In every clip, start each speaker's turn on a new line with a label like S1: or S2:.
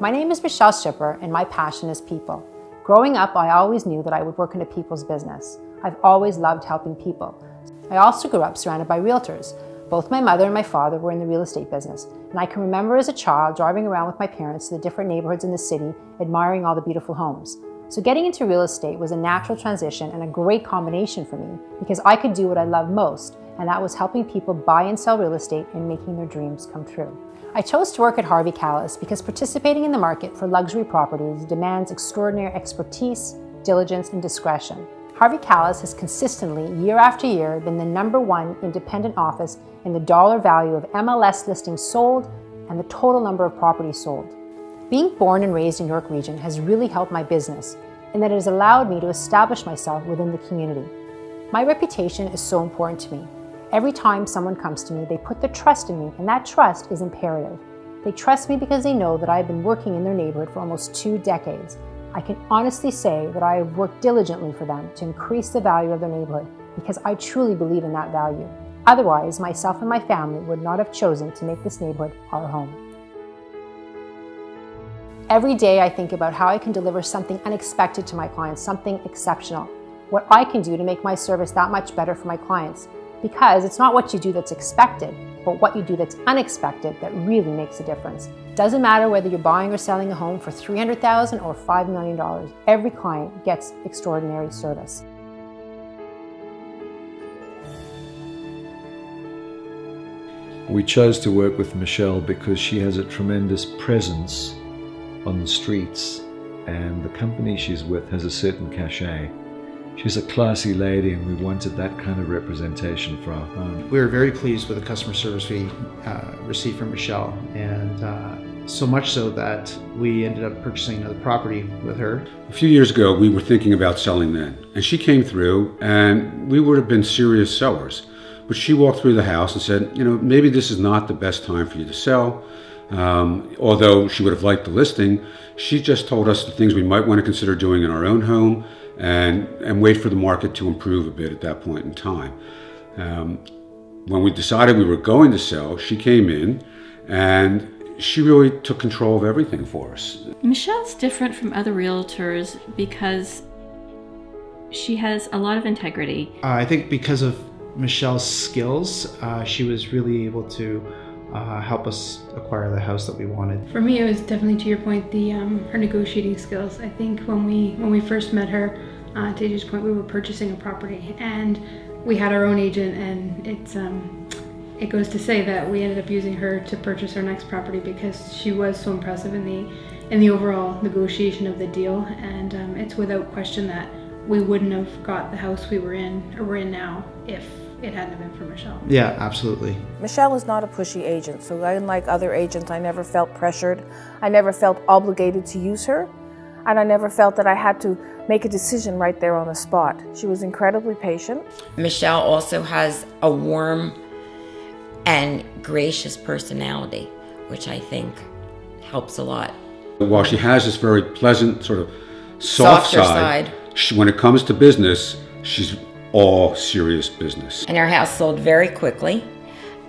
S1: My name is Michelle Schipper, and my passion is people. Growing up, I always knew that I would work in a people's business. I've always loved helping people. I also grew up surrounded by realtors. Both my mother and my father were in the real estate business, and I can remember as a child driving around with my parents to the different neighborhoods in the city, admiring all the beautiful homes. So getting into real estate was a natural transition and a great combination for me because I could do what I love most, and that was helping people buy and sell real estate and making their dreams come true. I chose to work at Harvey Kalles because participating in the market for luxury properties demands extraordinary expertise, diligence, and discretion. Harvey Kalles has consistently, year after year, been the #1 independent office in the dollar value of MLS listings sold and the total number of properties sold. Being born and raised in York Region has really helped my business in that it has allowed me to establish myself within the community. My reputation is so important to me. Every time someone comes to me, they put their trust in me, and that trust is imperative. They trust me because they know that I have been working in their neighborhood for almost 2 decades. I can honestly say that I have worked diligently for them to increase the value of their neighborhood because I truly believe in that value. Otherwise, myself and my family would not have chosen to make this neighborhood our home. Every day I think about how I can deliver something unexpected to my clients, something exceptional. What I can do to make my service that much better for my clients. Because it's not what you do that's expected, but what you do that's unexpected that really makes a difference. Doesn't matter whether you're buying or selling a home for $300,000 or $5 million, every client gets extraordinary service.
S2: We chose to work with Michelle because she has a tremendous presence on the streets, and the company she's with has a certain cachet. She's a classy lady, and we wanted that kind of representation for our home.
S3: We were very pleased with the customer service we received from Michelle, and so much so that we ended up purchasing another property with her.
S4: A few years ago, we were thinking about selling then, and she came through, and we would have been serious sellers. But she walked through the house and said, maybe this is not the best time for you to sell. Although she would have liked the listing, she just told us the things we might want to consider doing in our own home, and wait for the market to improve a bit at that point in time. When we decided we were going to sell, she came in and she really took control of everything for us.
S5: Michelle's different from other realtors because she has a lot of integrity.
S3: I think because of Michelle's skills, she was really able to help us acquire the house that we wanted.
S6: For me, it was definitely, to your point, her negotiating skills. I think when we first met her, to AJ's point, we were purchasing a property, and we had our own agent, and it goes to say that we ended up using her to purchase our next property because she was so impressive in the overall negotiation of the deal, and it's without question that we wouldn't have got the house we're in now if it hadn't been for Michelle.
S3: Yeah, absolutely.
S7: Michelle is not a pushy agent, so unlike other agents, I never felt pressured. I never felt obligated to use her, and I never felt that I had to make a decision right there on the spot. She was incredibly patient.
S8: Michelle also has a warm and gracious personality, which I think helps a lot.
S4: While she has this very pleasant, sort of soft
S8: Softer
S4: side, when it comes to business, she's all serious business.
S8: And our house sold very quickly,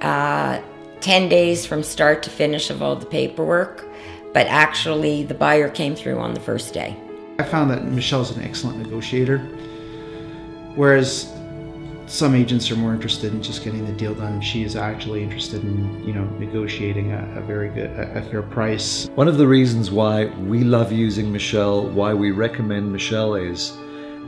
S8: 10 days from start to finish of all the paperwork, but actually the buyer came through on the first day.
S3: I found that Michelle's an excellent negotiator, whereas some agents are more interested in just getting the deal done. She is actually interested in, negotiating a fair price.
S2: One of the reasons why we love using Michelle, why we recommend Michelle is,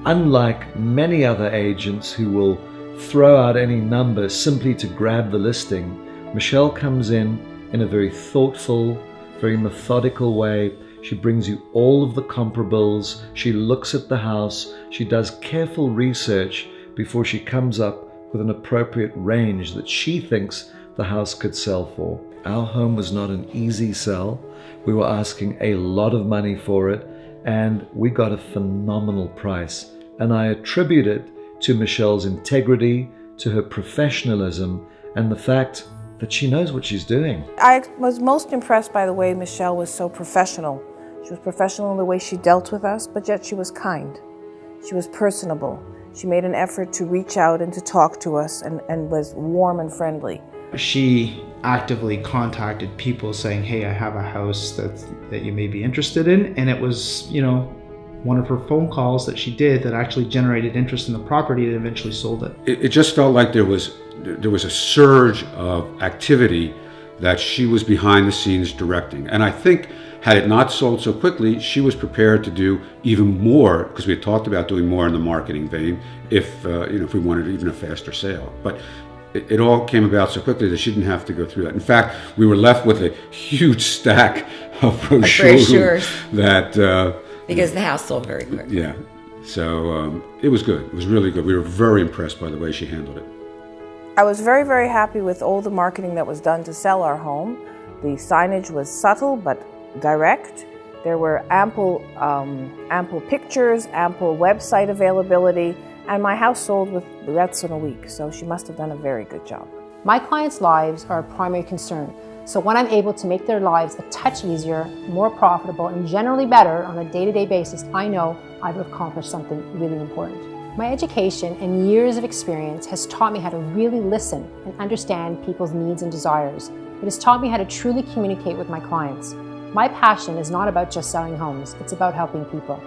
S2: unlike many other agents who will throw out any number simply to grab the listing, Michelle comes in a very thoughtful, very methodical way. She brings you all of the comparables. She looks at the house. She does careful research before she comes up with an appropriate range that she thinks the house could sell for. Our home was not an easy sell. We were asking a lot of money for it, and we got a phenomenal price. And I attribute it to Michelle's integrity, to her professionalism, and the fact that she knows what she's doing.
S7: I was most impressed by the way Michelle was so professional. She was professional in the way she dealt with us, but yet she was kind. She was personable. She made an effort to reach out and to talk to us and was warm and friendly.
S3: she actively contacted people saying, hey, I have a house that you may be interested in. And it was, one of her phone calls that she did that actually generated interest in the property and eventually sold it.
S4: It just felt like there was a surge of activity that she was behind the scenes directing. And I think had it not sold so quickly, she was prepared to do even more, because we had talked about doing more in the marketing vein if we wanted even a faster sale. But it all came about so quickly that she didn't have to go through that. In fact, we were left with a huge stack of brochures that...
S8: because the house sold very quick.
S4: Yeah. So it was good. It was really good. We were very impressed by the way she handled it.
S7: I was very, very happy with all the marketing that was done to sell our home. The signage was subtle but direct. There were ample pictures, ample website availability, and my house sold with less than a week, so she must have done a very good job.
S1: My clients' lives are a primary concern, so when I'm able to make their lives a touch easier, more profitable, and generally better on a day-to-day basis, I know I've accomplished something really important. My education and years of experience has taught me how to really listen and understand people's needs and desires. It has taught me how to truly communicate with my clients. My passion is not about just selling homes, it's about helping people.